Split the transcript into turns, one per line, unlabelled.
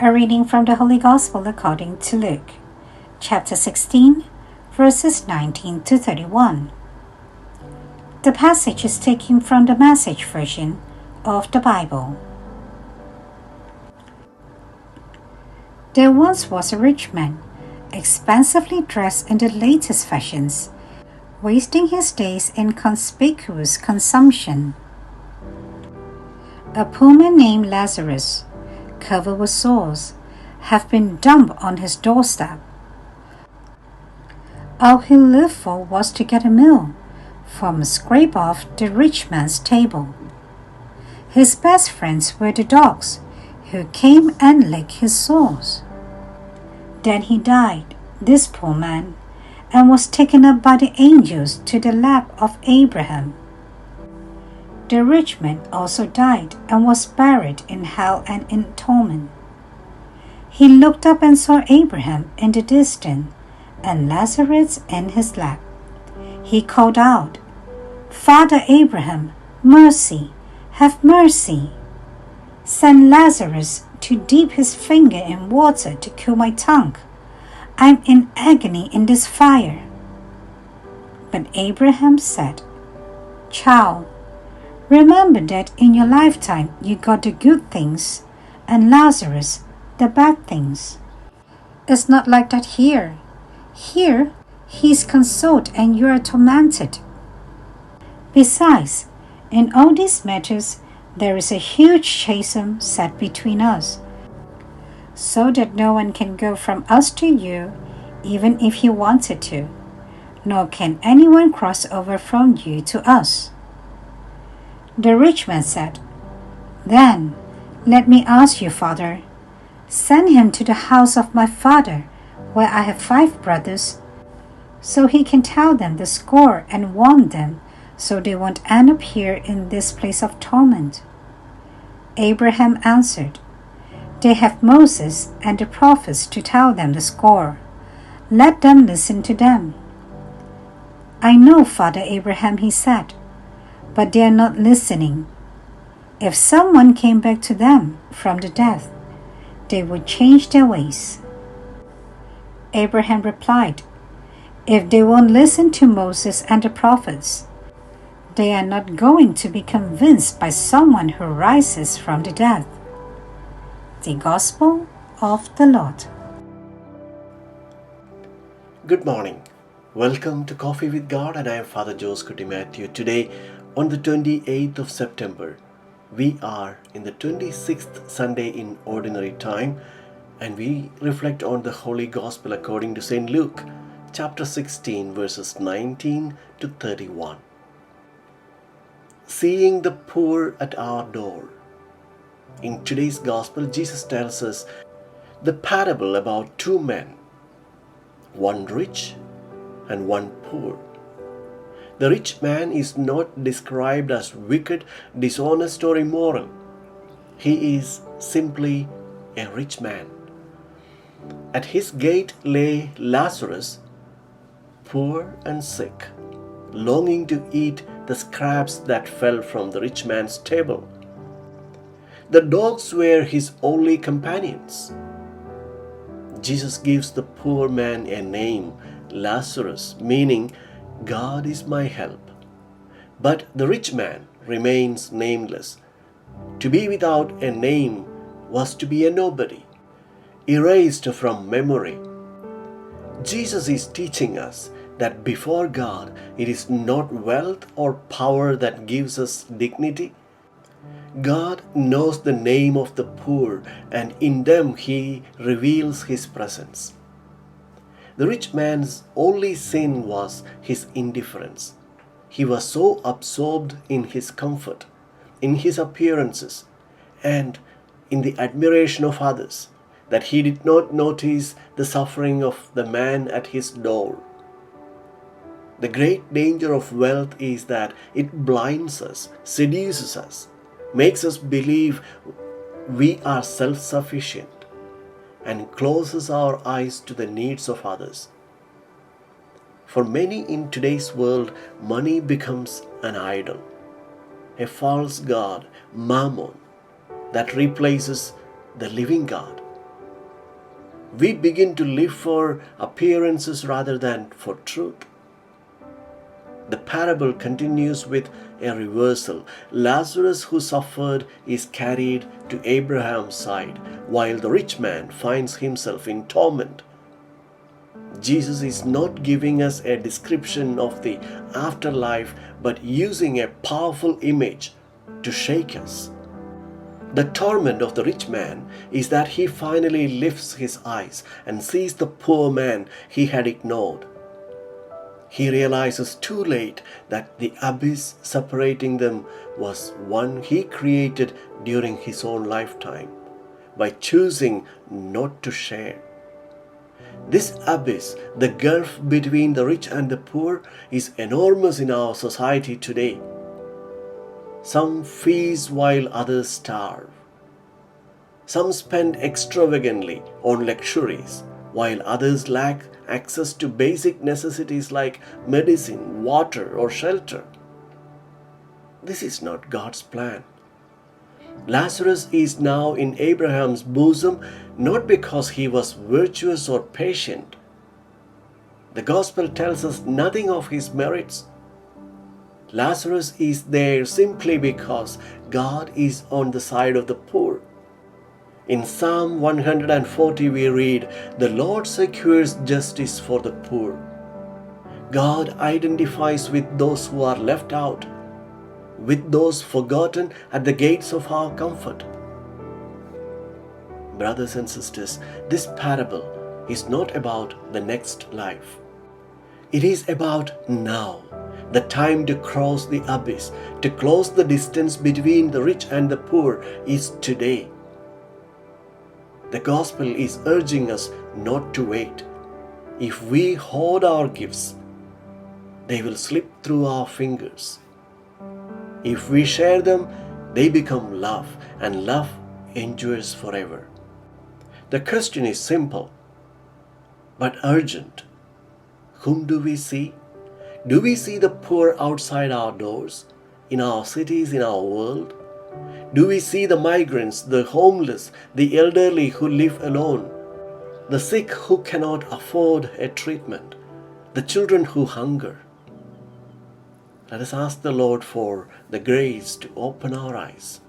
A reading from the Holy Gospel according to Luke, chapter 16, verses 19 to 31. The passage is taken from the Message version of the Bible. There once was a rich man, expensively dressed in the latest fashions, wasting his days in conspicuous consumption. A poor man named Lazarus, covered with sores, had been dumped on his doorstep. All he lived for was to get a meal from a scrape off the rich man's table. His best friends were the dogs, who came and licked his sores. Then he died, this poor man, and was taken up by the angels to the lap of Abraham. The rich man also died and was buried in hell and in torment. He looked up and saw Abraham in the distance and Lazarus in his lap. He called out, "Father Abraham, mercy, have mercy. Send Lazarus to dip his finger in water to cool my tongue. I'm in agony in this fire." But Abraham said, "Child, remember that in your lifetime you got the good things, and Lazarus the bad things. It's not like that here. Here he's consoled and you are tormented. Besides, in all these matters there is a huge chasm set between us, so that no one can go from us to you, even if he wanted to, nor can anyone cross over from you to us." The rich man said, "Then let me ask you, Father, send him to the house of my father, where I have 5 brothers, so he can tell them the score and warn them, so they won't end up here in this place of torment." Abraham answered, "They have Moses and the prophets to tell them the score. Let them listen to them." "I know, Father Abraham," he said, "but they are not listening. If someone came back to them from the dead, they would change their ways." Abraham replied, "If they won't listen to Moses and the prophets, they are not going to be convinced by someone who rises from the dead." The Gospel of the Lord.
Good morning. Welcome to Coffee with God, and I am Father Joseph Matthew. Today, on the 28th of September, we are in the 26th Sunday in Ordinary Time, and we reflect on the Holy Gospel according to St. Luke, chapter 16, verses 19 to 31. Seeing the poor at our door. In today's Gospel, Jesus tells us the parable about 2 men, one rich and one poor. The rich man is not described as wicked, dishonest, or immoral. He is simply a rich man. At his gate lay Lazarus, poor and sick, longing to eat the scraps that fell from the rich man's table. The dogs were his only companions. Jesus gives the poor man a name, Lazarus, meaning God is my help. But the rich man remains nameless. To be without a name was to be a nobody, erased from memory. Jesus is teaching us that before God, it is not wealth or power that gives us dignity. God knows the name of the poor, and in them He reveals His presence. The rich man's only sin was his indifference. He was so absorbed in his comfort, in his appearances, and in the admiration of others, that he did not notice the suffering of the man at his door. The great danger of wealth is that it blinds us, seduces us, makes us believe we are self-sufficient, and closes our eyes to the needs of others. For many in today's world, money becomes an idol, a false god, mammon, that replaces the living God. we begin to live for appearances rather than for truth. The parable continues with a reversal. Lazarus, who suffered, is carried to Abraham's side, while the rich man finds himself in torment. Jesus is not giving us a description of the afterlife, but using a powerful image to shake us. The torment of the rich man is that he finally lifts his eyes and sees the poor man he had ignored. He realizes too late that the abyss separating them was one he created during his own lifetime by choosing not to share. This abyss, the gulf between the rich and the poor, is enormous in our society today. Some feast while others starve. Some spend extravagantly on luxuries, while others lack access to basic necessities like medicine, water, or shelter. This is not God's plan. Lazarus is now in Abraham's bosom not because he was virtuous or patient. The gospel tells us nothing of his merits. Lazarus is there simply because God is on the side of the poor. In Psalm 140 we read, "The Lord secures justice for the poor." God identifies with those who are left out, with those forgotten at the gates of our comfort. Brothers and sisters, this parable is not about the next life. It is about now, the time to cross the abyss, to close the distance between the rich and the poor is today. The gospel is urging us not to wait. If we hoard our gifts, they will slip through our fingers. If we share them, they become love, and love endures forever. The question is simple but urgent. Whom do we see? Do we see the poor outside our doors, in our cities, in our world? Do we see the migrants, the homeless, the elderly who live alone, the sick who cannot afford a treatment, the children who hunger? Let us ask the Lord for the grace to open our eyes.